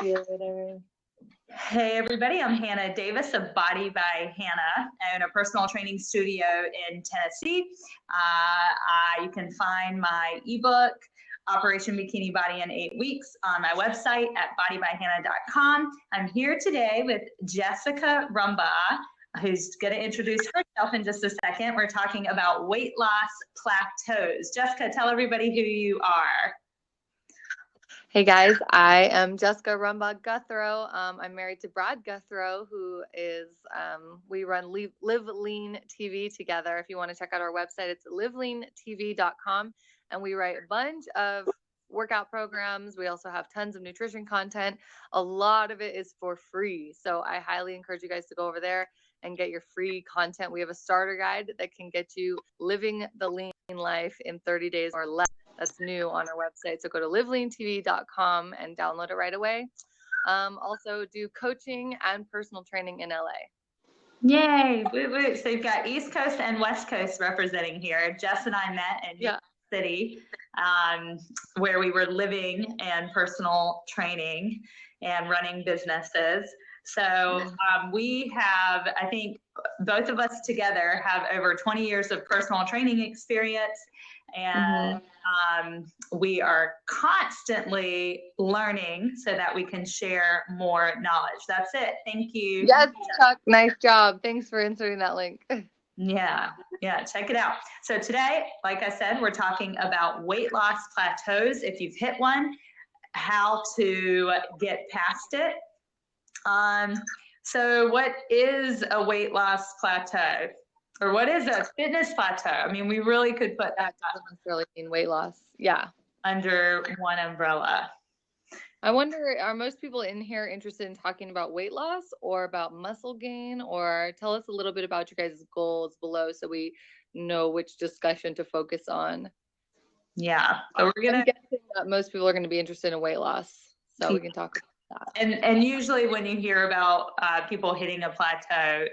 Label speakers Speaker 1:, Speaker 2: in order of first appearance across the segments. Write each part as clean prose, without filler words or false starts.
Speaker 1: See you later.
Speaker 2: Hey everybody, I'm Hannah Davis of Body by Hannah. I own a personal training studio in Tennessee. You can find my ebook, Operation Bikini Body in 8 Weeks, on my website at bodybyhannah.com. I'm here today with Jessica Rumbaugh, who's going to introduce herself in just a second. We're talking about weight loss plateaus. Jessica, tell everybody who you are.
Speaker 1: Hey guys, I am Jessica Rumbaugh Guthrow. I'm married to Brad Guthrow, who is, we run Live Lean TV together. If you want to check out our website, it's liveleantv.com. And we write a bunch of workout programs. We also have tons of nutrition content. A lot of it is for free. So I highly encourage you guys to go over there and get your free content. We have a starter guide that can get you living the lean life in 30 days or less. That's new on our website. So go to liveleantv.com and download it right away. Also do coaching and personal training in LA.
Speaker 2: Yay! Woo woo! So you've got East Coast and West Coast representing here. Jess and I met in New York City, where we were living and personal training and running businesses. So we have, I think both of us together have over 20 years of personal training experience. And we are constantly learning so that we can share more knowledge. That's it. Thank you.
Speaker 1: Yes, Chuck. Nice job. Thanks for inserting that link.
Speaker 2: Yeah, check it out. So today, like I said, we're talking about weight loss plateaus. If you've hit one, how to get past it. So what is a weight loss plateau? Or what is a fitness plateau? I mean, we really could put that
Speaker 1: doesn't necessarily mean weight loss. Yeah.
Speaker 2: Under one umbrella.
Speaker 1: I wonder, are most people in here interested in talking about weight loss or about muscle gain? Or tell us a little bit about your guys' goals below so we know which discussion to focus on.
Speaker 2: Yeah. So we're going to
Speaker 1: get that most people are going to be interested in weight loss. So we can talk about that.
Speaker 2: And usually when you hear about people hitting a plateau,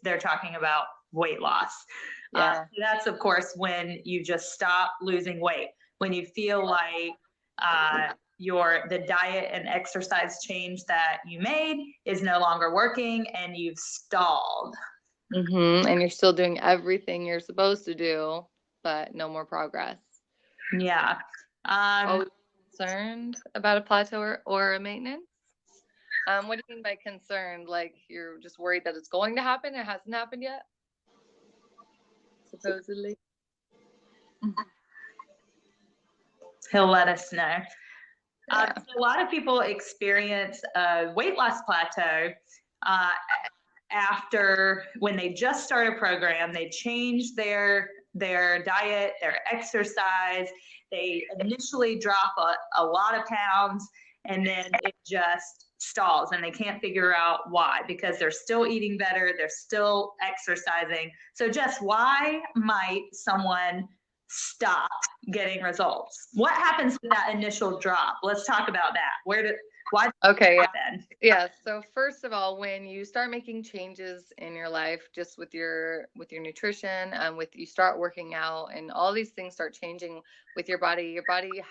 Speaker 2: they're talking about weight loss. So that's of course when you just stop losing weight, when you feel like the diet and exercise change that you made is no longer working and you've stalled.
Speaker 1: And you're still doing everything you're supposed to do, but no more progress.
Speaker 2: Yeah.
Speaker 1: Are we concerned about a plateau or a maintenance? What do you mean by concerned? Like you're just worried that it's going to happen? It hasn't happened yet? Supposedly.
Speaker 2: He'll let us know. So a lot of people experience a weight loss plateau after when they just start a program, they change their diet, their exercise, they initially drop a lot of pounds, and then it just stalls and they can't figure out why, because they're still eating better, they're still exercising. So Jess, why might someone stop getting results? What happens with that initial drop? Let's talk about that. Why happen?
Speaker 1: Yeah. So first of all, when you start making changes in your life, just with your nutrition and you start working out and all these things start changing with your body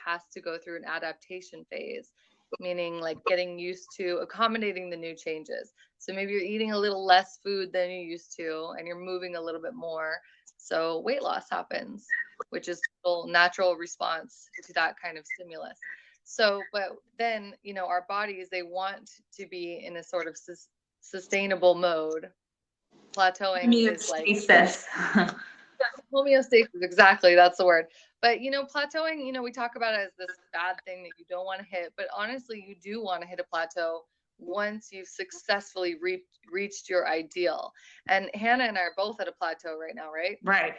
Speaker 1: has to go through an adaptation phase, meaning like getting used to accommodating the new changes. So maybe you're eating a little less food than you used to and you're moving a little bit more. So weight loss happens, which is a natural response to that kind of stimulus. So, but then, our bodies, they want to be in a sort of sustainable mode. Plateauing is like homeostasis. Exactly. That's the word. But, plateauing, we talk about it as this bad thing that you don't want to hit, but honestly, you do want to hit a plateau once you've successfully reached your ideal. And Hannah and I are both at a plateau right now, right?
Speaker 2: Right.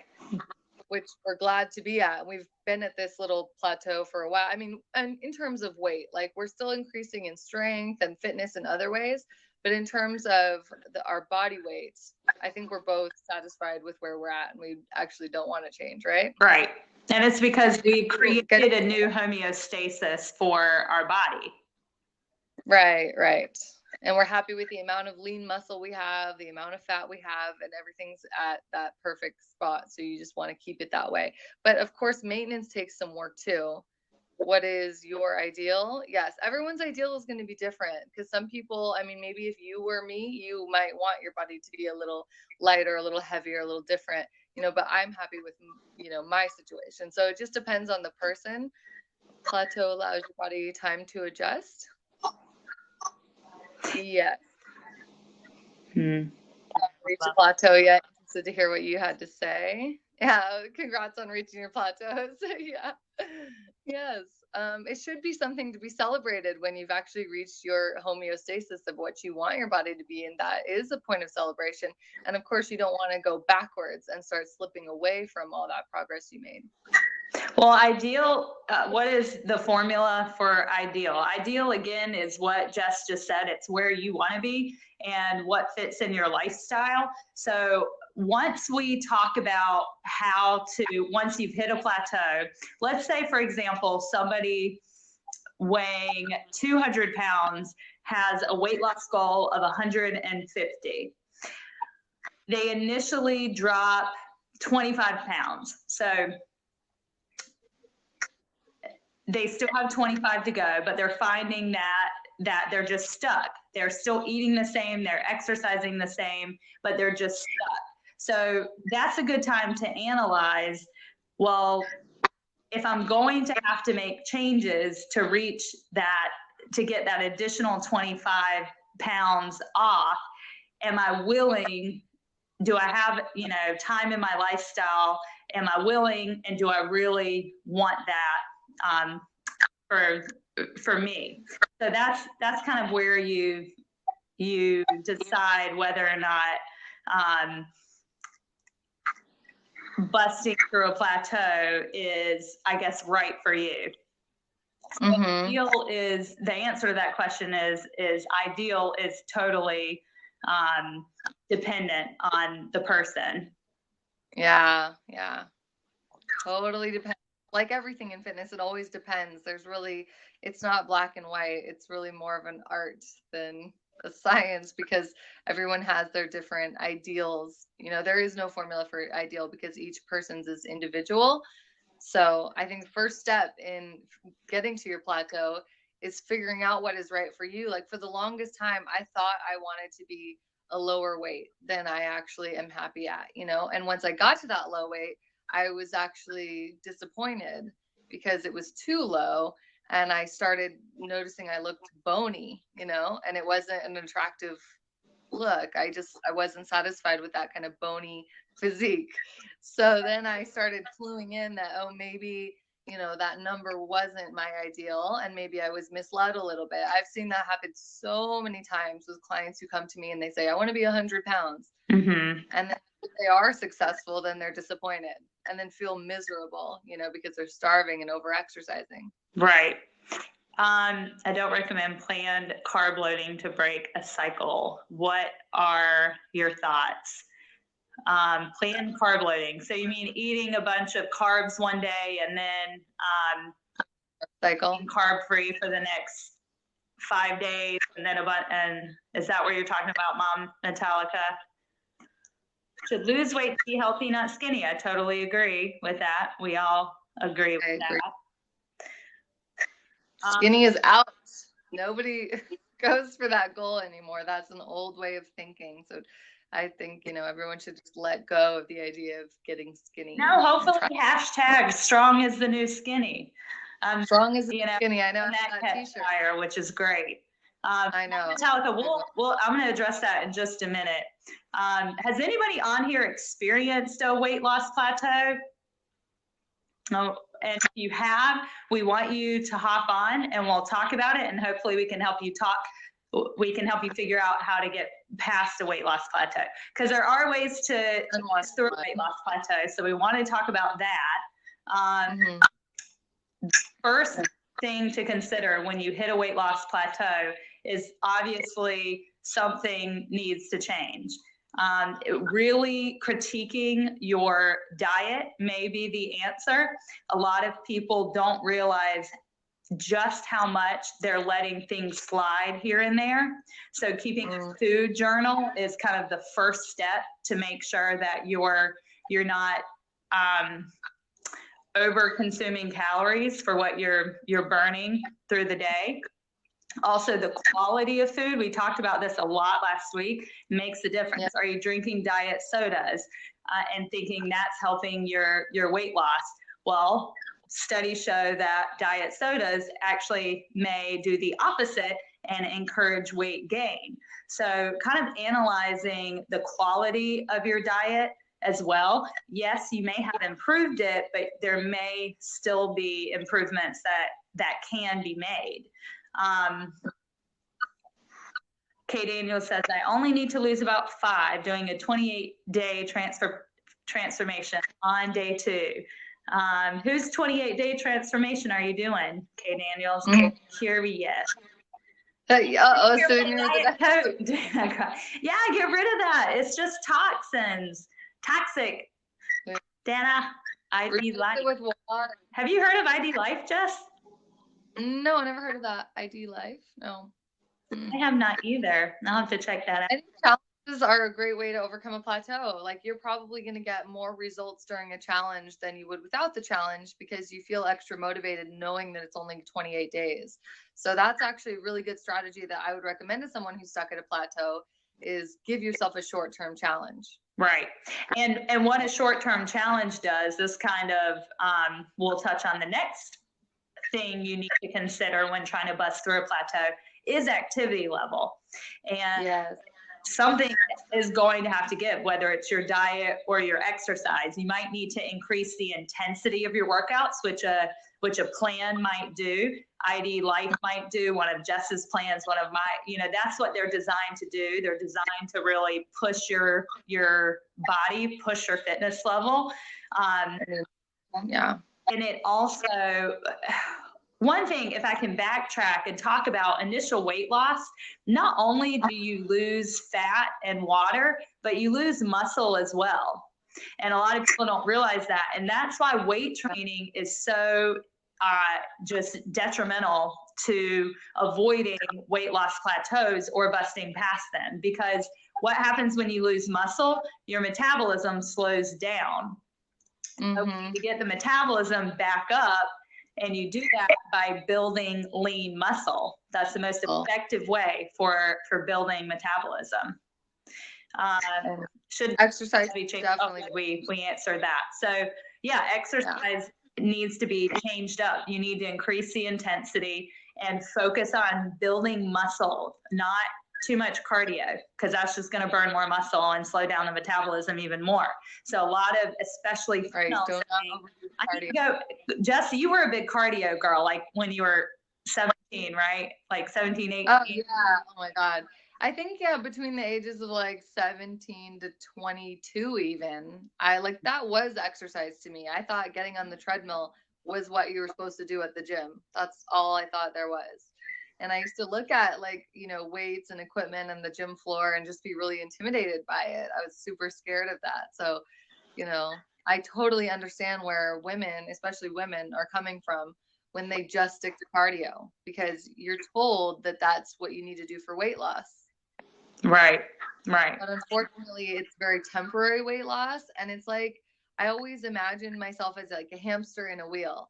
Speaker 1: Which we're glad to be at. We've been at this little plateau for a while. I mean, and in terms of weight, like we're still increasing in strength and fitness in other ways. But in terms of our body weights, I think we're both satisfied with where we're at and we actually don't want to change, right?
Speaker 2: Right. And it's because we created a new homeostasis for our body.
Speaker 1: Right. And we're happy with the amount of lean muscle we have, the amount of fat we have, and everything's at that perfect spot. So you just want to keep it that way. But of course, maintenance takes some work too. what is your ideal? Yes, everyone's ideal is going to be different, because some people, I mean, maybe if you were me, you might want your body to be a little lighter, a little heavier, a little different, but I'm happy with, my situation. So it just depends on the person. Plateau allows your body time to adjust. Yes. Reached a plateau yet? Interested to hear what you had to say. Yeah, congrats on reaching your plateaus. Yeah. Yes. It should be something to be celebrated when you've actually reached your homeostasis of what you want your body to be, and that is a point of celebration. And of course, you don't want to go backwards and start slipping away from all that progress you made.
Speaker 2: Well, ideal, what is the formula for ideal? Ideal, again, is what Jess just said. It's where you want to be and what fits in your lifestyle. So once we talk about once you've hit a plateau, let's say, for example, somebody weighing 200 pounds has a weight loss goal of 150. They initially drop 25 pounds. So they still have 25 to go, but they're finding that they're just stuck. They're still eating the same, they're exercising the same, but they're just stuck. So that's a good time to analyze, well, if I'm going to have to make changes to reach that, to get that additional 25 pounds off, am I willing? Do I have, time in my lifestyle? Am I willing? And do I really want that for me? So that's kind of where you decide whether or not busting through a plateau is, I guess, right for you. So ideal is, the answer to that question is ideal is totally dependent on the person.
Speaker 1: Yeah. Totally depends. Like everything in fitness, it always depends. It's not black and white. It's really more of an art than a science, because everyone has their different ideals. There is no formula for ideal because each person's is individual. So I think the first step in getting to your plateau is figuring out what is right for you. Like for the longest time, I thought I wanted to be a lower weight than I actually am happy at, and once I got to that low weight, I was actually disappointed because it was too low, and I started noticing I looked bony, and it wasn't an attractive look. I wasn't satisfied with that kind of bony physique. So then I started cluing in that, maybe, that number wasn't my ideal, and maybe I was misled a little bit. I've seen that happen so many times with clients who come to me and they say, I want to be 100 pounds. And then if they are successful, then they're disappointed and then feel miserable, because they're starving and over exercising.
Speaker 2: Right. I don't recommend planned carb loading to break a cycle. What are your thoughts? Planned carb loading. So you mean eating a bunch of carbs one day and then
Speaker 1: cycle
Speaker 2: carb free for the next 5 days, and then and is that what you're talking about, Mom Metallica? Should lose weight to be healthy, not skinny. I totally agree with that. We all agree with that.
Speaker 1: Skinny is out. Nobody goes for that goal anymore. That's an old way of thinking. So I think, everyone should just let go of the idea of getting skinny.
Speaker 2: No, hopefully hashtag strong is the new skinny.
Speaker 1: Strong is the new skinny. I know
Speaker 2: that t-shirt, which is great.
Speaker 1: I know.
Speaker 2: Metallica, I'm going to address that in just a minute. Has anybody on here experienced a weight loss plateau? No. And if you have, we want you to hop on and we'll talk about it, and hopefully we can help you figure out how to get past a weight loss plateau, because there are ways to pass through a weight loss plateau. So we want to talk about that. First thing to consider when you hit a weight loss plateau is obviously something needs to change. Really critiquing your diet may be the answer. A lot of people don't realize just how much they're letting things slide here and there. So keeping a food journal is kind of the first step to make sure that you're not over consuming calories for what you're burning through the day. Also, the quality of food, we talked about this a lot last week, makes a difference. Yeah. Are you drinking diet sodas and thinking that's helping your weight loss? Well, studies show that diet sodas actually may do the opposite and encourage weight gain. So kind of analyzing the quality of your diet as well. Yes, you may have improved it, but there may still be improvements that can be made. Kay Daniels says, I only need to lose about 5 doing a 28-day transformation on day 2. Whose 28-day transformation are you doing, Kay Daniels? Here we go.
Speaker 1: So Diet
Speaker 2: Coke. Yeah, get rid of that. It's just toxins. Toxic. Dana, ID Life. Have you heard of ID Life, Jess?
Speaker 1: No, I never heard of that. ID Life? No.
Speaker 2: I have not either. I'll have to check that out.
Speaker 1: I think challenges are a great way to overcome a plateau. Like, you're probably going to get more results during a challenge than you would without the challenge because you feel extra motivated knowing that it's only 28 days. So that's actually a really good strategy that I would recommend to someone who's stuck at a plateau is give yourself a short-term challenge.
Speaker 2: Right. And what a short-term challenge does, this kind of, we'll touch on the next thing you need to consider when trying to bust through a plateau is activity level. And yes, something is going to have to give, whether it's your diet or your exercise. You might need to increase the intensity of your workouts, which a plan might do. ID Life might do, one of Jess's plans, one of my, that's what they're designed to do. They're designed to really push your body, push your fitness level.
Speaker 1: Yeah.
Speaker 2: And it also, one thing, if I can backtrack and talk about initial weight loss, not only do you lose fat and water, but you lose muscle as well. And a lot of people don't realize that. And that's why weight training is so just detrimental to avoiding weight loss plateaus or busting past them. Because what happens when you lose muscle? Your metabolism slows down. So you get the metabolism back up, and you do that by building lean muscle. That's the most effective way for building metabolism. Should
Speaker 1: exercise
Speaker 2: be changed?
Speaker 1: definitely.
Speaker 2: We answered that. So yeah, exercise needs to be changed up. You need to increase the intensity and focus on building muscle, not too much cardio, because that's just going to burn more muscle and slow down the metabolism even more. So a lot of, especially females, I need to go. Jesse, you were a big cardio girl, like when you were 17, right? Like 17, 18.
Speaker 1: Oh yeah. Oh my God. I think between the ages of like 17 to 22 even, that was exercise to me. I thought getting on the treadmill was what you were supposed to do at the gym. That's all I thought there was. And I used to look at weights and equipment and the gym floor and just be really intimidated by it. I was super scared of that. So, I totally understand where women, especially women, are coming from when they just stick to cardio, because you're told that that's what you need to do for weight loss.
Speaker 2: Right.
Speaker 1: But unfortunately, it's very temporary weight loss. And it's like, I always imagine myself as like a hamster in a wheel,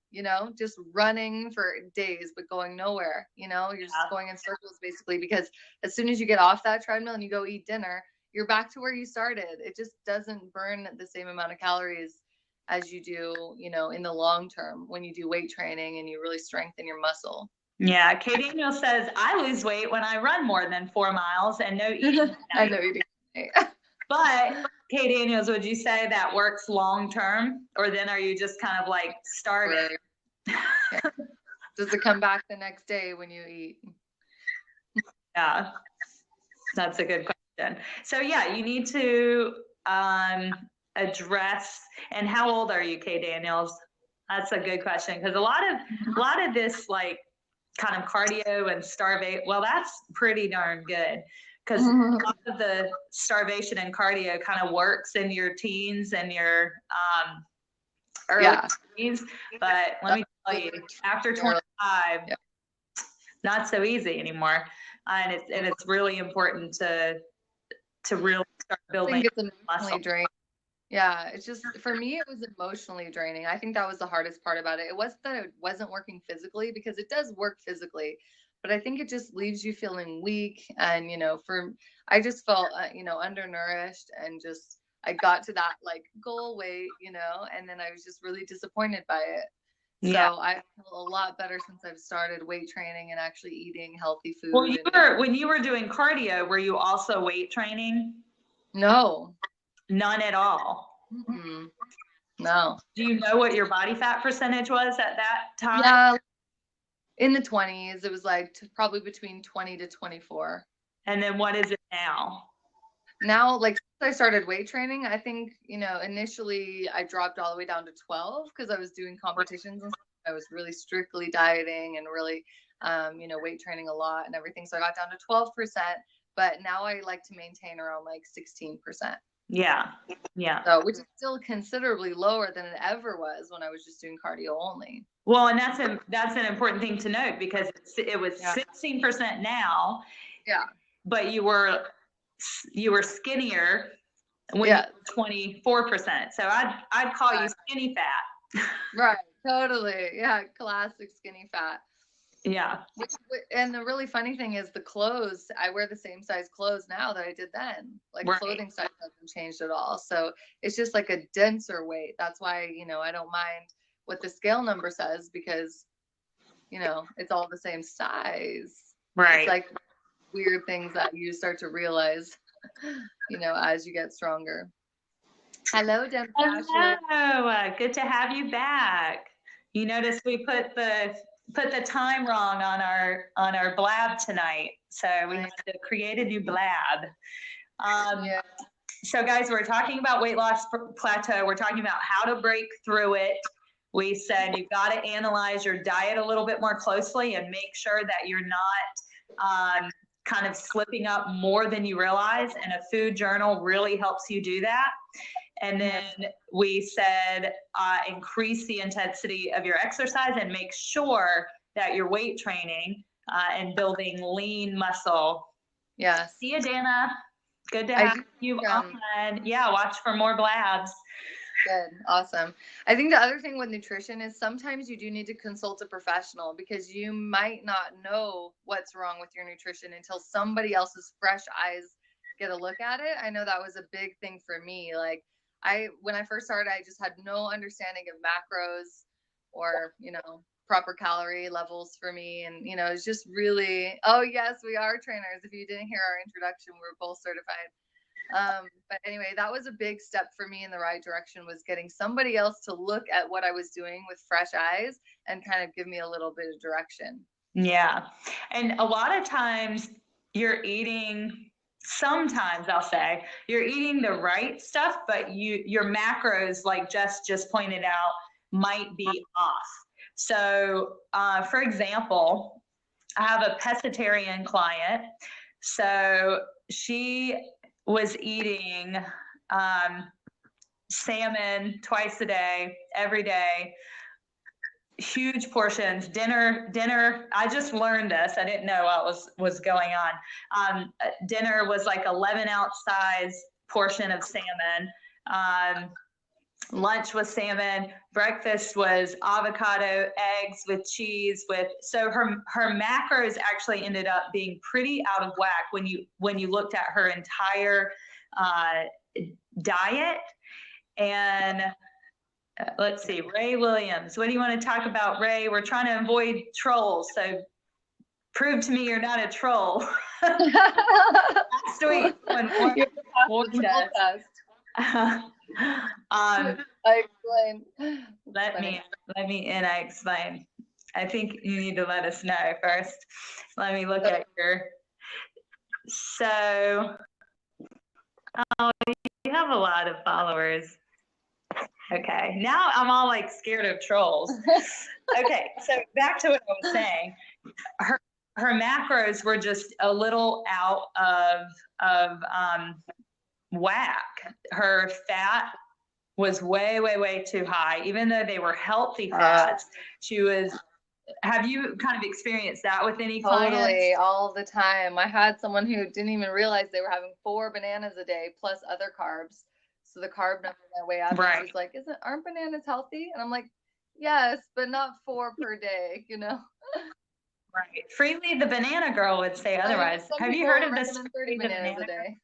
Speaker 1: just running for days, but going nowhere, you're just going in circles basically, because as soon as you get off that treadmill and you go eat dinner, you're back to where you started. It just doesn't burn the same amount of calories as you do, in the long term when you do weight training and you really strengthen your muscle.
Speaker 2: Yeah. Kay Daniel says, I lose weight when I run more than 4 miles and no eating.
Speaker 1: I know you do.
Speaker 2: But Kay Daniels, would you say that works long term, or then are you just kind of like starting?
Speaker 1: Right. Does it come back the next day when you eat?
Speaker 2: Yeah, that's a good question. So yeah, you need to address. And how old are you, Kay Daniels? That's a good question, because a lot of this like kind of cardio and starvation. Well, that's pretty darn good. Because a lot of the starvation and cardio kind of works in your teens and your early teens. But let me tell you, after 25, not so easy anymore. And it's really important to really start building
Speaker 1: I think it's emotionally draining. Yeah, it's just for me, it was emotionally draining. I think that was the hardest part about it. It wasn't that it wasn't working physically because it does work physically, but I think it just leaves you feeling weak. And, I just felt, undernourished and just I got to that like goal weight, and then I was just really disappointed by it.
Speaker 2: Yeah.
Speaker 1: So I feel a lot better since I've started weight training and actually eating healthy
Speaker 2: Well,
Speaker 1: food.
Speaker 2: when you were doing cardio, were you also weight training?
Speaker 1: No.
Speaker 2: None at all.
Speaker 1: Mm-mm. No.
Speaker 2: Do you know what your body fat percentage was at that time?
Speaker 1: Yeah, in the 20s. It was like probably between 20 to 24.
Speaker 2: And then what is it now?
Speaker 1: Now, like since I started weight training, I think, initially I dropped all the way down to 12 because I was doing competitions and stuff. I was really strictly dieting and really, weight training a lot and everything. So I got down to 12%, but now I like to maintain around like 16%.
Speaker 2: Yeah. Yeah.
Speaker 1: So, which is still considerably lower than it ever was when I was just doing cardio only.
Speaker 2: Well, and that's an important thing to note because it was 16% now.
Speaker 1: Yeah.
Speaker 2: But you were skinnier when you were 24%. So I'd call you skinny fat.
Speaker 1: Right. Totally. Yeah. Classic skinny fat.
Speaker 2: Yeah.
Speaker 1: And the really funny thing is the clothes, I wear the same size clothes now that I did then. Like clothing size hasn't changed at all. So it's just like a denser weight. That's why, I don't mind what the scale number says because, it's all the same size.
Speaker 2: Right.
Speaker 1: It's like weird things that you start to realize, as you get stronger. Hello, Deb.
Speaker 2: Hello. Good to have you back. You notice we put the time wrong on our blab tonight, so we had to create a new blab. So guys, we're talking about weight loss plateau. We're talking about how to break through it. We said you've got to analyze your diet a little bit more closely and make sure that you're not kind of slipping up more than you realize, and a food journal really helps you do that. And then we said increase the intensity of your exercise and make sure that you're weight training and building lean muscle.
Speaker 1: Yes.
Speaker 2: See you, Dana. Good to have you on. Yeah, watch for more blabs.
Speaker 1: Good. Awesome. I think the other thing with nutrition is sometimes you do need to consult a professional because you might not know what's wrong with your nutrition until somebody else's fresh eyes get a look at it. I know that was a big thing for me. Like when I first started, I just had no understanding of macros or, proper calorie levels for me. And, it's just really, oh yes, we are trainers. If you didn't hear our introduction, we're both certified. But anyway, that was a big step for me in the right direction, was getting somebody else to look at what I was doing with fresh eyes and kind of give me a little bit of direction.
Speaker 2: Yeah. And a lot of times sometimes I'll say you're eating the right stuff, but your macros, like Jess just pointed out, might be off. So, for example, I have a pescatarian client. So she was eating salmon twice a day, every day, huge portions. Dinner. I just learned this. I didn't know what was going on. Dinner was like 11-ounce size portion of salmon. Lunch was salmon. Breakfast was avocado, eggs with cheese. So her macros actually ended up being pretty out of whack when you looked at her entire diet. And let's see, Ray Williams. What do you want to talk about, Ray? We're trying to avoid trolls, so prove to me you're not a troll. Last week when warned us.
Speaker 1: I explain.
Speaker 2: Let me and I explain. I think you need to let us know first. Let me look at so you have a lot of followers. Okay, now I'm all like scared of trolls. Okay, so back to what I was saying. Her macros were just a little out of whack. Her fat was way too high, even though they were healthy fats. Have you kind of experienced that with any clients?
Speaker 1: Totally, all the time. I had someone who didn't even realize they were having 4 bananas a day plus other carbs. So the carb number went way up.
Speaker 2: Right.
Speaker 1: And she's like, aren't bananas healthy? And I'm like, yes, but not 4 per day, you know?
Speaker 2: Right. Freely the banana girl would say otherwise. Have you heard of this?
Speaker 1: 30 bananas a day.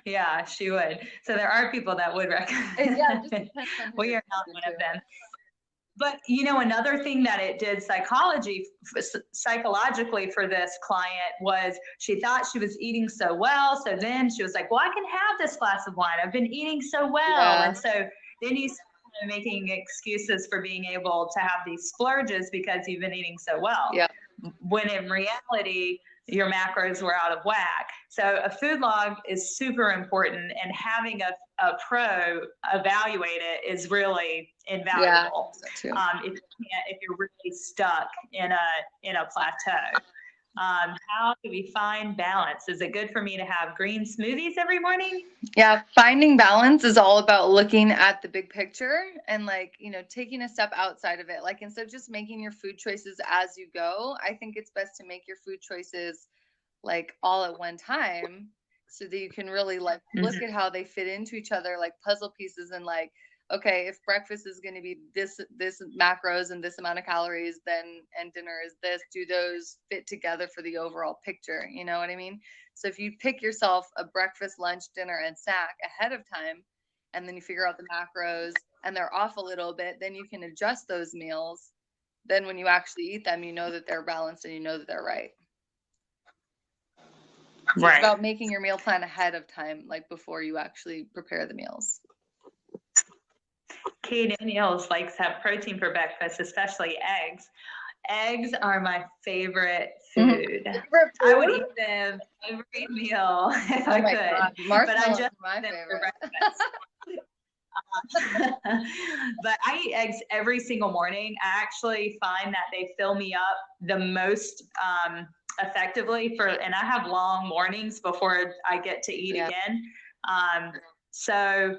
Speaker 2: Yeah, she would. So there are people that would recommend.
Speaker 1: Yeah, it just depends on
Speaker 2: we are not one of them. But, you know, another thing that it did psychologically for this client was she thought she was eating so well. So then she was like, well, I can have this glass of wine. I've been eating so well. Yeah. And so then you start making excuses for being able to have these splurges because you've been eating so well.
Speaker 1: Yeah.
Speaker 2: When in reality, your macros were out of whack. So a food log is super important, and having a pro evaluate it is really invaluable. Yeah, if you're really stuck in a plateau. How do we find balance? Is it good for me to have green smoothies every morning?
Speaker 1: Yeah, finding balance is all about looking at the big picture and, like, you know, taking a step outside of it. Like, instead of just making your food choices as you go, I think it's best to make your food choices like all at one time, so that you can really like look at how they fit into each other like puzzle pieces, and like, okay, if breakfast is going to be this macros and this amount of calories, then and dinner is this, do those fit together for the overall picture? You know what I mean? So if you pick yourself a breakfast, lunch, dinner, and snack ahead of time, and then you figure out the macros and they're off a little bit, then you can adjust those meals. Then when you actually eat them, you know that they're balanced and you know that they're right. So right. It's about making your meal plan ahead of time, like before you actually prepare the meals.
Speaker 2: Kay Daniels likes to have protein for breakfast, especially eggs. Eggs are my favorite food. I would eat them every meal if I could. God. But I just my favorite. But I eat eggs every single morning. I actually find that they fill me up the most effectively and I have long mornings before I get to eat again. So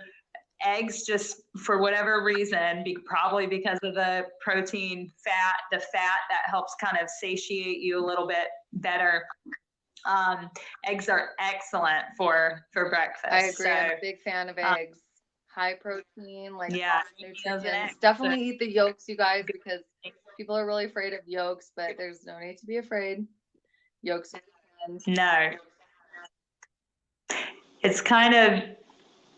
Speaker 2: eggs, just for whatever reason, probably because of the protein, the fat that helps kind of satiate you a little bit better. Eggs are excellent for breakfast.
Speaker 1: I agree. I'm a big fan of eggs. High protein, like nutrients. Definitely eat the yolks, you guys, because people are really afraid of yolks, but there's no need to be afraid. Yolks.
Speaker 2: No. It's kind of,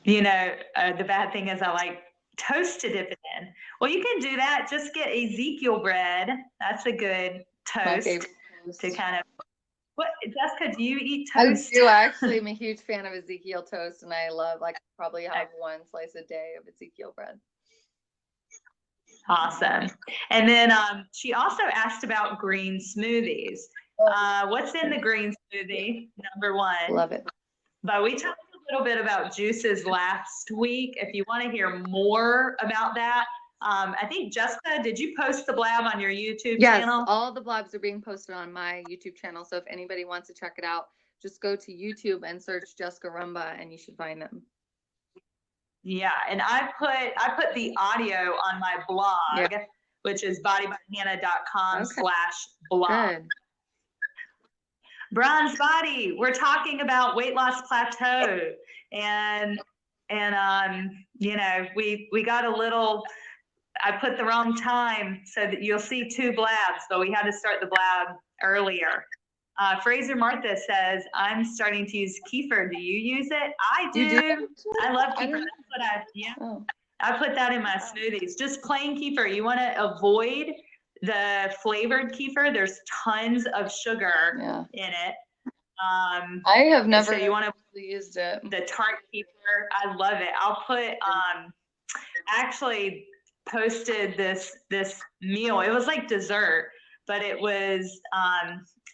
Speaker 2: you know, the bad thing is I like toast to dip it in. Well, you can do that. Just get Ezekiel bread. That's a good toast to kind of. What, Jessica, do you eat toast?
Speaker 1: I do. Actually, I'm a huge fan of Ezekiel toast, and I love, like, probably have one slice a day of Ezekiel bread.
Speaker 2: Awesome. And then she also asked about green smoothies. What's in the green smoothie? Number one.
Speaker 1: Love it.
Speaker 2: But we talked a little bit about juices last week. If you want to hear more about that, I think, Jessica, did you post the blab on your YouTube channel?
Speaker 1: Yes, all the blabs are being posted on my YouTube channel. So if anybody wants to check it out, just go to YouTube and search Jessica Rumba and you should find them.
Speaker 2: Yeah, and I put the audio on my blog, which is bodybyhannah.com/blog.
Speaker 1: Good.
Speaker 2: Bronze Body, we're talking about weight loss plateau, and you know, we got a little. I put the wrong time so that you'll see 2 blabs, but we had to start the blab earlier. Fraser Martha says, I'm starting to use kefir. Do you use it? I do. I love kefir. That's what I put that in my smoothies. Just plain kefir. You want to avoid the flavored kefir. There's tons of sugar in it.
Speaker 1: I have never used it.
Speaker 2: The tart kefir. I love it. I'll put, actually posted this meal. It was like dessert, but it was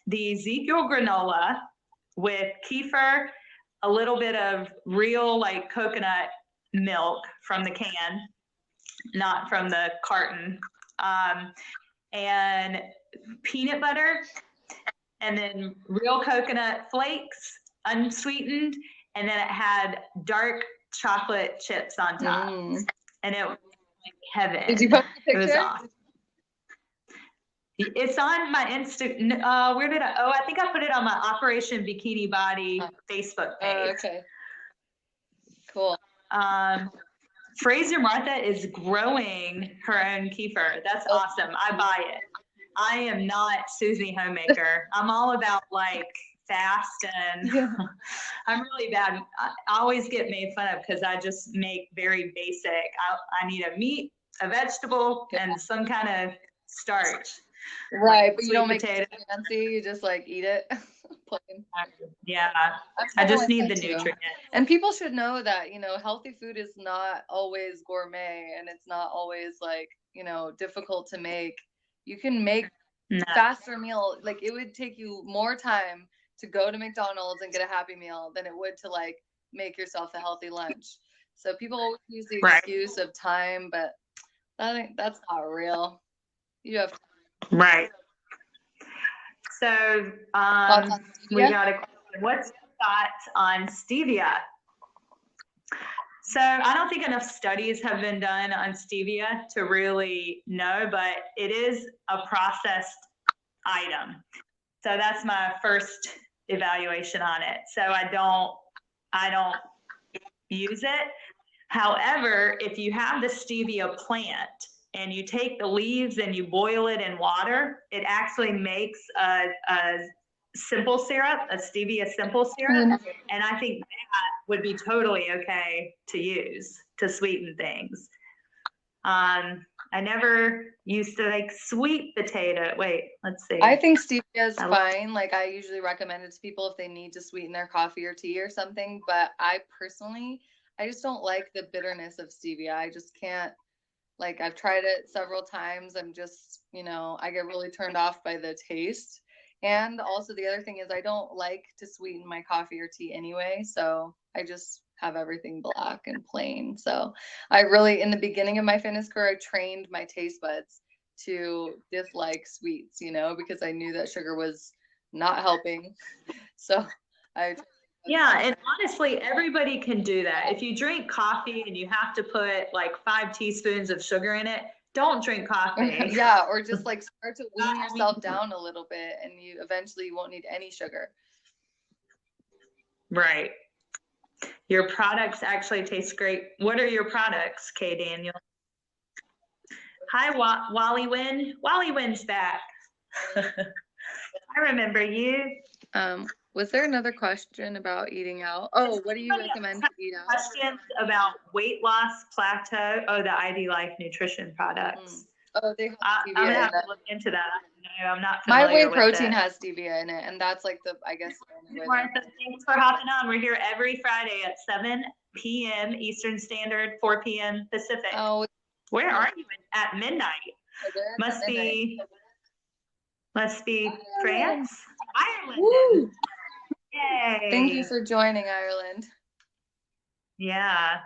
Speaker 2: the Ezekiel granola with kefir, a little bit of real like coconut milk from the can, not from the carton, and peanut butter, and then real coconut flakes, unsweetened, and then it had dark chocolate chips on top. And it was like heaven.
Speaker 1: Did you post the picture?
Speaker 2: It was awesome. It's on my Insta. Where did I think I put it on my Operation Bikini Body Facebook page.
Speaker 1: Okay. Cool.
Speaker 2: Fraser Martha is growing her own kefir. That's awesome. I buy it. I am not Susie Homemaker. I'm all about like fast and I'm really bad. I always get made fun of because I just make very basic. I need a meat, a vegetable, and some kind of starch.
Speaker 1: Right, but you don't make it fancy. You just like eat it. Plain.
Speaker 2: Yeah, I just need the nutrients.
Speaker 1: And people should know that, you know, healthy food is not always gourmet and it's not always like, you know, difficult to make. You can make faster meal. Like it would take you more time to go to McDonald's and get a Happy Meal than it would to like make yourself a healthy lunch. So people always use the excuse of time, but that's not real. You have time.
Speaker 2: Right. So we got a question. What's your thoughts on stevia? So I don't think enough studies have been done on stevia to really know, but it is a processed item. So that's my first evaluation on it. So I don't use it. However, if you have the stevia plant and you take the leaves and you boil it in water, it actually makes a simple syrup, a stevia simple syrup. And I think that would be totally okay to use to sweeten things. I never used to like sweet potato. Wait, let's see.
Speaker 1: I think stevia is fine. Like I usually recommend it to people if they need to sweeten their coffee or tea or something. But I just don't like the bitterness of stevia. I just can't. Like I've tried it several times. I'm just, you know, I get really turned off by the taste. And also the other thing is I don't like to sweeten my coffee or tea anyway. So I just have everything black and plain. So I really, in the beginning of my fitness career, I trained my taste buds to dislike sweets, you know, because I knew that sugar was not helping. So
Speaker 2: yeah, and honestly, everybody can do that. If you drink coffee and you have to put like 5 teaspoons of sugar in it, don't drink coffee.
Speaker 1: Yeah, or just like start to wean yourself down a little bit and you eventually won't need any sugar.
Speaker 2: Right. Your products actually taste great. What are your products, Kay Daniel? Hi, Wally Wynn. Wally Wynn's back. I remember you.
Speaker 1: Was there another question about eating out? Oh, what do you recommend to eat out?
Speaker 2: Questions about weight loss, Plateau, the ID Life nutrition products.
Speaker 1: Oh, they have
Speaker 2: I'm gonna have to look into that. No, I'm not
Speaker 1: familiar.
Speaker 2: My
Speaker 1: whey protein has stevia in it, and that's like
Speaker 2: Thanks for hopping on. We're here every Friday at 7 p.m. Eastern Standard, 4 p.m. Pacific.
Speaker 1: Oh,
Speaker 2: where are you at midnight? Must be France, Ireland.
Speaker 1: Woo!
Speaker 2: Yay!
Speaker 1: Thank you for joining, Ireland.
Speaker 2: Yeah,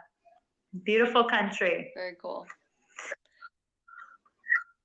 Speaker 2: beautiful country.
Speaker 1: Very cool.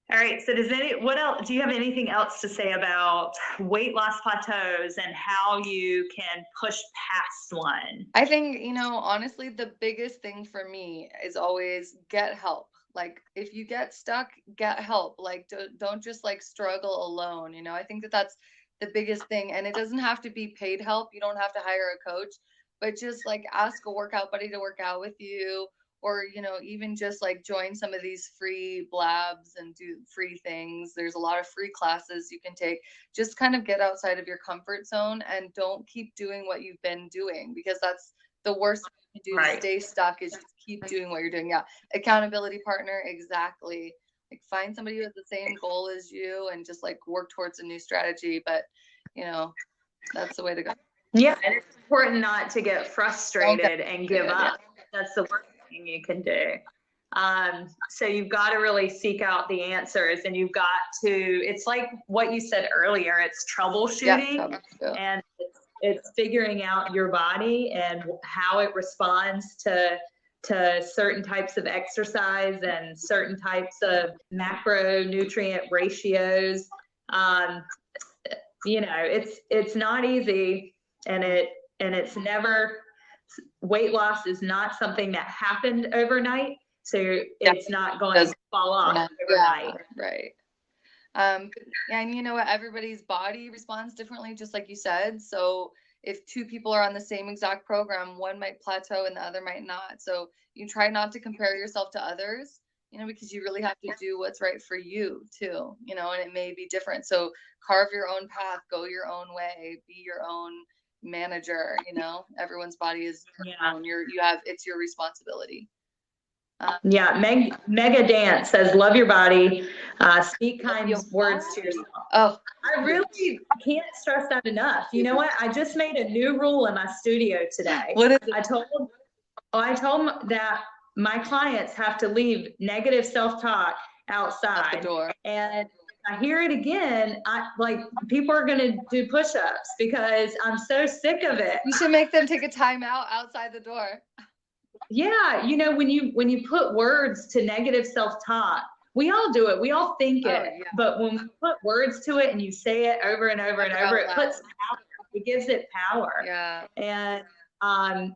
Speaker 2: All right. So what else? Do you have anything else to say about weight loss plateaus and how you can push past one?
Speaker 1: I think, you know, honestly, the biggest thing for me is always get help. Like if you get stuck, get help. Like don't just like struggle alone. You know, I think that's the biggest thing. And it doesn't have to be paid help. You don't have to hire a coach, but just like ask a workout buddy to work out with you. Or, you know, even just like join some of these free blabs and do free things. There's a lot of free classes you can take. Just kind of get outside of your comfort zone and don't keep doing what you've been doing, because that's the worst thing you can do to stay stuck is just keep doing what you're doing. Yeah. Accountability partner. Exactly. Like find somebody who has the same goal as you and just like work towards a new strategy. But, you know, that's the way to go.
Speaker 2: Yeah. And it's important not to get frustrated and give up. That's the worst thing you can do. So you've got to really seek out the answers, and you've got to, it's like what you said earlier, it's troubleshooting, and it's figuring out your body and how it responds to certain types of exercise and certain types of macronutrient ratios. You know, it's not easy, and it's never, weight loss is not something that happened overnight. So it's not going to fall off overnight.
Speaker 1: Right. And you know what? Everybody's body responds differently, just like you said. So if two people are on the same exact program, one might plateau and the other might not. So you try not to compare yourself to others, because you really have to do what's right for you too, and it may be different. So carve your own path, go your own way, be your own manager. Everyone's body is your own. It's your responsibility.
Speaker 2: Mega Dance says, love your body, speak kind words to yourself.
Speaker 1: Oh,
Speaker 2: I really can't stress that enough. You know what? I just made a new rule in my studio today.
Speaker 1: What is it?
Speaker 2: I told them that my clients have to leave negative self-talk outside.
Speaker 1: At the door.
Speaker 2: And I hear it again, people are going to do push-ups because I'm so sick of it.
Speaker 1: You should make them take a time out outside the door.
Speaker 2: Yeah, when you put words to negative self-talk, we all do it. We all think it. Yeah. But when we put words to it and you say it over and over and over, it puts power. It gives it power.
Speaker 1: Yeah.
Speaker 2: And I'm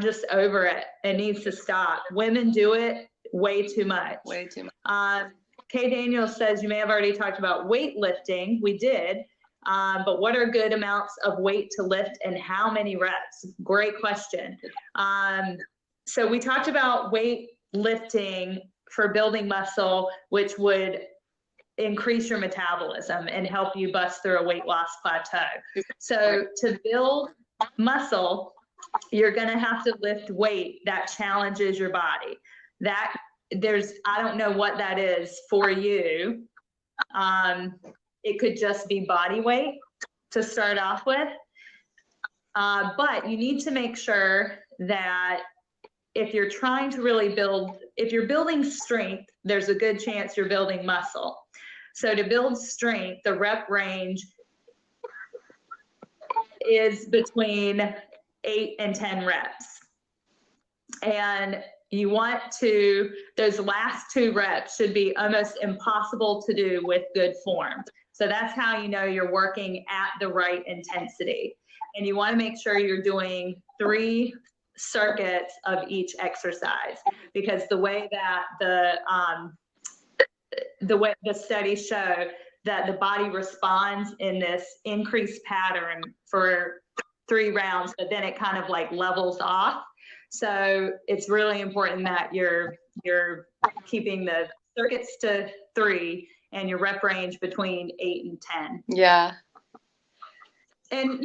Speaker 2: just over it. It needs to stop. Women do it way too much.
Speaker 1: Way too much.
Speaker 2: Kay Daniels says, you may have already talked about weightlifting. We did. But what are good amounts of weight to lift and how many reps? Great question. So we talked about weight lifting for building muscle, which would increase your metabolism and help you bust through a weight loss plateau. So to build muscle, you're going to have to lift weight that challenges your body. I don't know what that is for you. It could just be body weight to start off with. But you need to make sure that if you're trying to really if you're building strength, there's a good chance you're building muscle. So to build strength, the rep range is between 8 and 10 reps. And you want those last 2 reps should be almost impossible to do with good form. So that's how you know you're working at the right intensity. And you want to make sure you're doing 3 circuits of each exercise, because the way that the studies show that the body responds in this increased pattern for 3 rounds, but then it kind of levels off. So it's really important that you're keeping the circuits to 3 and your rep range between 8 and 10.
Speaker 1: Yeah.
Speaker 2: And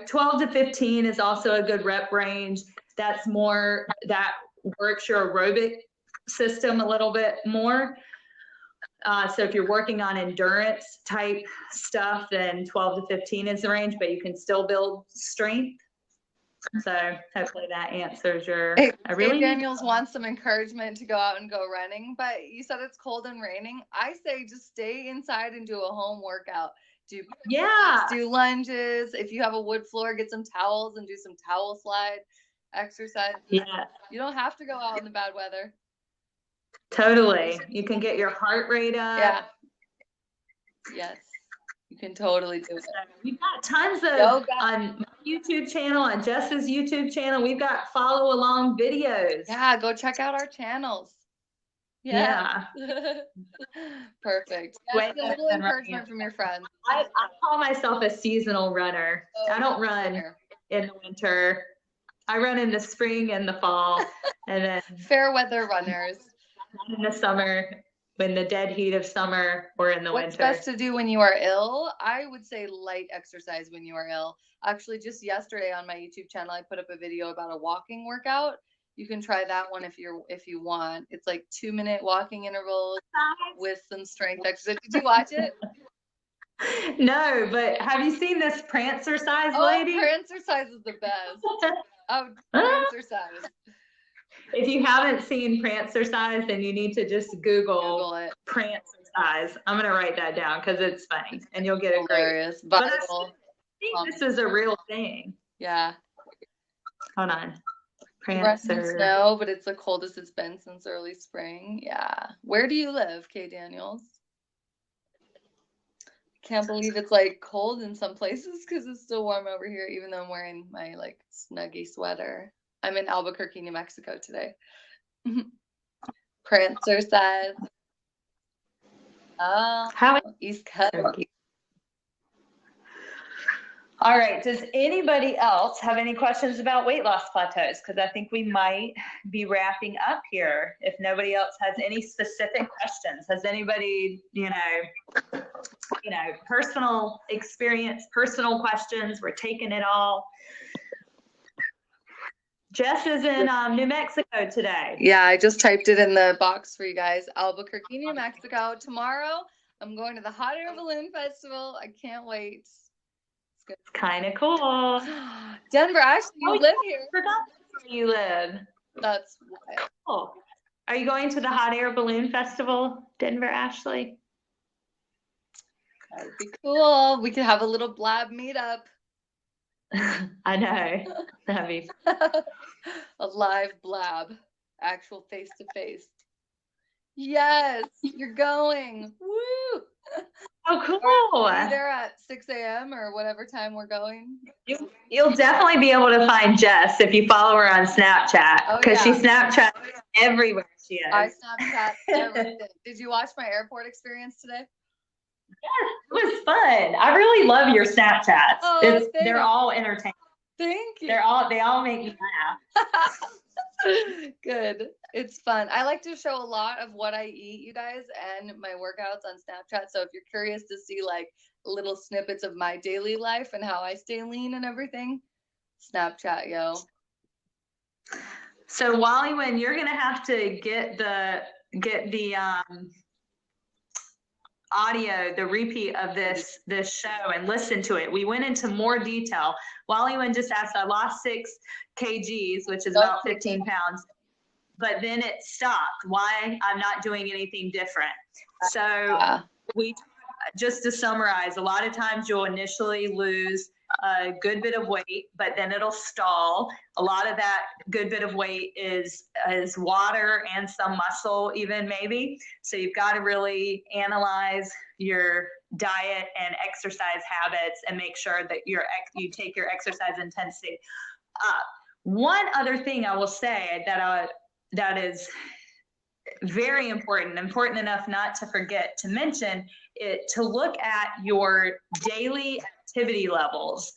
Speaker 2: 12 to 15 is also a good rep range. That works your aerobic system a little bit more. So if you're working on endurance type stuff, then 12 to 15 is the range, but you can still build strength. So hopefully that answers your.
Speaker 1: Daniels wants some encouragement to go out and go running, but you said it's cold and raining. I say just stay inside and do a home workout. Do lunges. If you have a wood floor, get some towels and do some towel slide exercise.
Speaker 2: Yeah.
Speaker 1: You don't have to go out in the bad weather.
Speaker 2: Totally. You can get your heart rate up.
Speaker 1: Yeah. Yes. You can totally do it.
Speaker 2: We've got tons of on my YouTube channel, on Jess's YouTube channel. We've got follow along videos.
Speaker 1: Yeah, go check out our channels. Yeah. Perfect. Yeah, little encouragement from your friends.
Speaker 2: I call myself a seasonal runner. I don't run in the winter. I run in the spring and the fall, and then
Speaker 1: fair weather runners.
Speaker 2: In the summer, in the dead heat of summer, or in the winter.
Speaker 1: What's best to do when you are ill? I would say light exercise when you are ill. Actually, just yesterday on my YouTube channel, I put up a video about a walking workout. You can try that one if you want. It's 2-minute walking intervals with some strength exercise. Did you watch it?
Speaker 2: No, but have you seen this Prancercise lady?
Speaker 1: Prancercise is the best. Prancercise.
Speaker 2: If you haven't seen Prancercise, then you need to just Google it. Prancercise. I'm going to write that down because it's funny and you'll get it.
Speaker 1: Hilarious.
Speaker 2: But I think this is a real thing.
Speaker 1: Yeah.
Speaker 2: Hold on.
Speaker 1: Prancer. Snow, but it's the coldest it's been since early spring. Yeah. Where do you live, Kay Daniels? Can't believe it's cold in some places because it's still warm over here, even though I'm wearing my snuggy sweater. I'm in Albuquerque, New Mexico today. Prancercise. How East Coast.
Speaker 2: All right. Does anybody else have any questions about weight loss plateaus? Because I think we might be wrapping up here. If nobody else has any specific questions, has anybody, personal experience, personal questions? We're taking it all. Jess is in New Mexico today.
Speaker 1: Yeah, I just typed it in the box for you guys. Albuquerque, New Mexico. Tomorrow, I'm going to the Hot Air Balloon Festival. I can't wait.
Speaker 2: It's kind of cool.
Speaker 1: Denver, Ashley, you live here.
Speaker 2: I forgot where you live.
Speaker 1: That's wild.
Speaker 2: Cool. Are you going to the Hot Air Balloon Festival, Denver, Ashley?
Speaker 1: That would be cool. We could have a little blab meetup.
Speaker 2: I know. That'd be
Speaker 1: a live blab, actual face to face. Yes, you're going. Woo!
Speaker 2: Oh, cool.
Speaker 1: Be there at 6 a.m. or whatever time we're going.
Speaker 2: You'll definitely be able to find Jess if you follow her on Snapchat, because she Snapchats everywhere she is.
Speaker 1: I Snapchat everything. Did you watch my airport experience today?
Speaker 2: Yes, it was fun. I really love your Snapchats.
Speaker 1: Oh,
Speaker 2: they're all entertaining.
Speaker 1: Thank you.
Speaker 2: They all make me laugh.
Speaker 1: Good. It's fun. I like to show a lot of what I eat, you guys, and my workouts on Snapchat. So if you're curious to see like little snippets of my daily life and how I stay lean and everything, Snapchat, yo.
Speaker 2: So Wally, when you're gonna have to get the audio, the repeat of this show, and listen to it. We went into more detail. Wally just asked, I lost 6 kgs, which is about 15 pounds, but then it stopped. Why I'm not doing anything different. So we, just to summarize, a lot of times you'll initially lose a good bit of weight, but then it'll stall. A lot of that good bit of weight is water and some muscle even maybe. So you've got to really analyze your diet and exercise habits and make sure that you take your exercise intensity up. One other thing I will say that is very important enough not to forget to mention it, to look at your daily activity levels.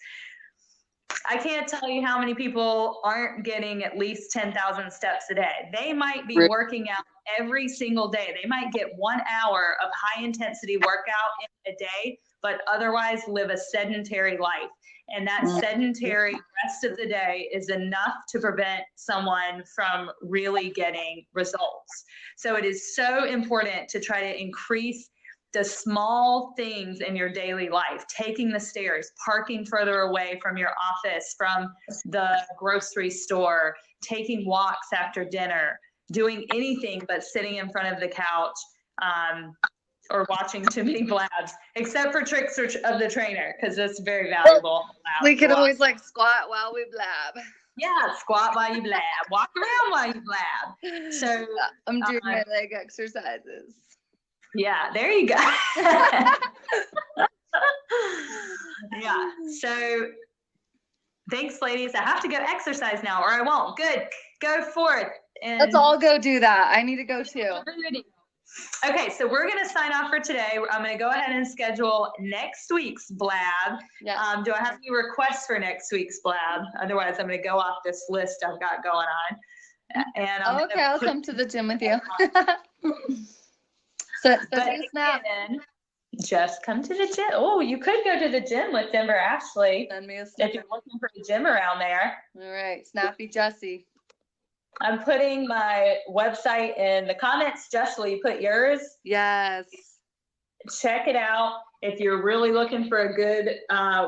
Speaker 2: I can't tell you how many people aren't getting at least 10,000 steps a day. They might be working out every single day. They might get 1 hour of high intensity workout in a day, but otherwise live a sedentary life. And that sedentary rest of the day is enough to prevent someone from really getting results. So it is so important to try to increase the small things in your daily life, taking the stairs, parking further away from your office, from the grocery store, taking walks after dinner, doing anything but sitting in front of the couch or watching too many blabs, except for tricks of the trainer, because that's very valuable.
Speaker 1: We can always like squat while we blab.
Speaker 2: Yeah, squat while you blab, walk around while you blab. So
Speaker 1: I'm doing my leg exercises.
Speaker 2: Yeah, there you go. Yeah. So thanks, ladies. I have to go exercise now or I won't. Good. Go forth. And
Speaker 1: let's all go do that. I need to go too.
Speaker 2: Okay, so we're going to sign off for today. I'm going to go ahead and schedule next week's blab. Yeah. Do I have any requests for next week's blab? Otherwise, I'm going to go off this list I've got going on. And
Speaker 1: I'll come to the gym with you. So
Speaker 2: again, just come to the gym. Oh, you could go to the gym with Denver Ashley.
Speaker 1: Send me a snap.
Speaker 2: If you're looking for a gym around there.
Speaker 1: All right, Snappy Jessie.
Speaker 2: I'm putting my website in the comments. Jess, will you put yours?
Speaker 1: Yes.
Speaker 2: Check it out. If you're really looking for a good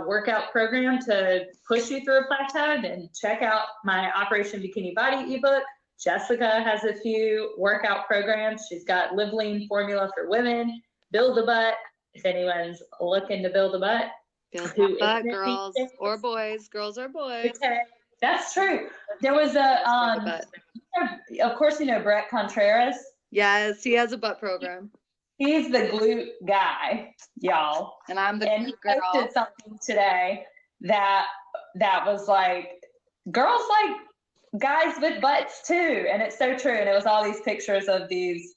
Speaker 2: workout program to push you through a plateau, then check out my Operation Bikini Body ebook. Jessica has a few workout programs. She's got Live Lean Formula for Women, Build a Butt, if anyone's looking to build a butt.
Speaker 1: Build a butt, girls or boys. Girls or boys.
Speaker 2: Okay, that's true. There was of course, you know Brett Contreras.
Speaker 1: Yes, he has a butt program.
Speaker 2: He's the glute guy, y'all.
Speaker 1: And I'm the
Speaker 2: glute
Speaker 1: girl.
Speaker 2: He posted something today that was like, girls like guys with butts too, and it's so true. And it was all these pictures of these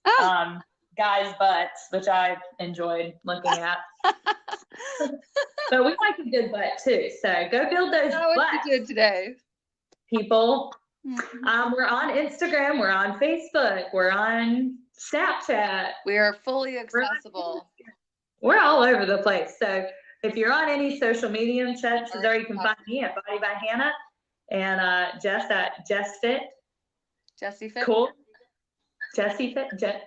Speaker 2: guys' butts, which I enjoyed looking at. But we like a good butt too. So go build those
Speaker 1: what
Speaker 2: butts.
Speaker 1: You did today,
Speaker 2: people. We're on Instagram. We're on Facebook. We're on Snapchat.
Speaker 1: We are fully accessible.
Speaker 2: We're all over the place. So if you're on any social media, chances are you can find me at Body by Hannah and Jess at Jess Fit.
Speaker 1: Jessie Fit.
Speaker 2: Cool. Jessie Fit.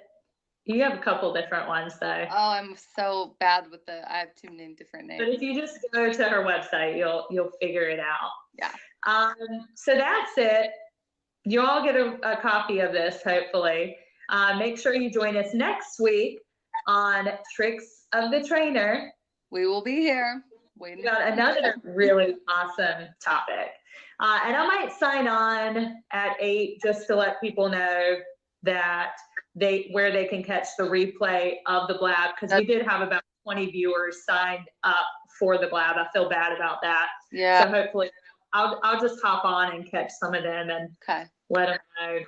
Speaker 2: You have a couple different ones though.
Speaker 1: Oh, I'm so bad with I have too many different names.
Speaker 2: But if you just go to her website, you'll figure it out.
Speaker 1: Yeah.
Speaker 2: So that's it. You all get a copy of this, hopefully. Make sure you join us next week on Tricks of the Trainer.
Speaker 1: We will be here.
Speaker 2: We got another really awesome topic. And I might sign on at 8 just to let people know that where they can catch the replay of the blab, because we did have about 20 viewers signed up for the blab. I feel bad about that.
Speaker 1: Yeah.
Speaker 2: So hopefully I'll just hop on and catch some of them and let them know.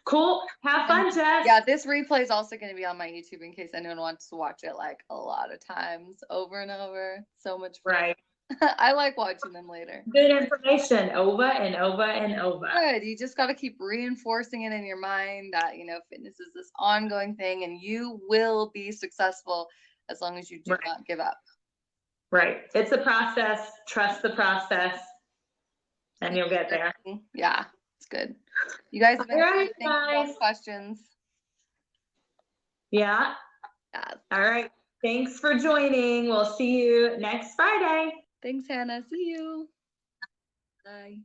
Speaker 2: Cool. Have fun, Jess.
Speaker 1: Yeah, this replay is also going to be on my YouTube in case anyone wants to watch it like a lot of times over and over. So much fun.
Speaker 2: Right.
Speaker 1: I like watching them later.
Speaker 2: Good information over and over and over.
Speaker 1: Good. You just got to keep reinforcing it in your mind that, fitness is this ongoing thing and you will be successful as long as you do not give up.
Speaker 2: Right. It's a process. Trust the process and you'll get there.
Speaker 1: Yeah, it's good. You guys have been questions.
Speaker 2: Yeah. All right. Thanks for joining. We'll see you next Friday.
Speaker 1: Thanks, Hannah. See you. Bye.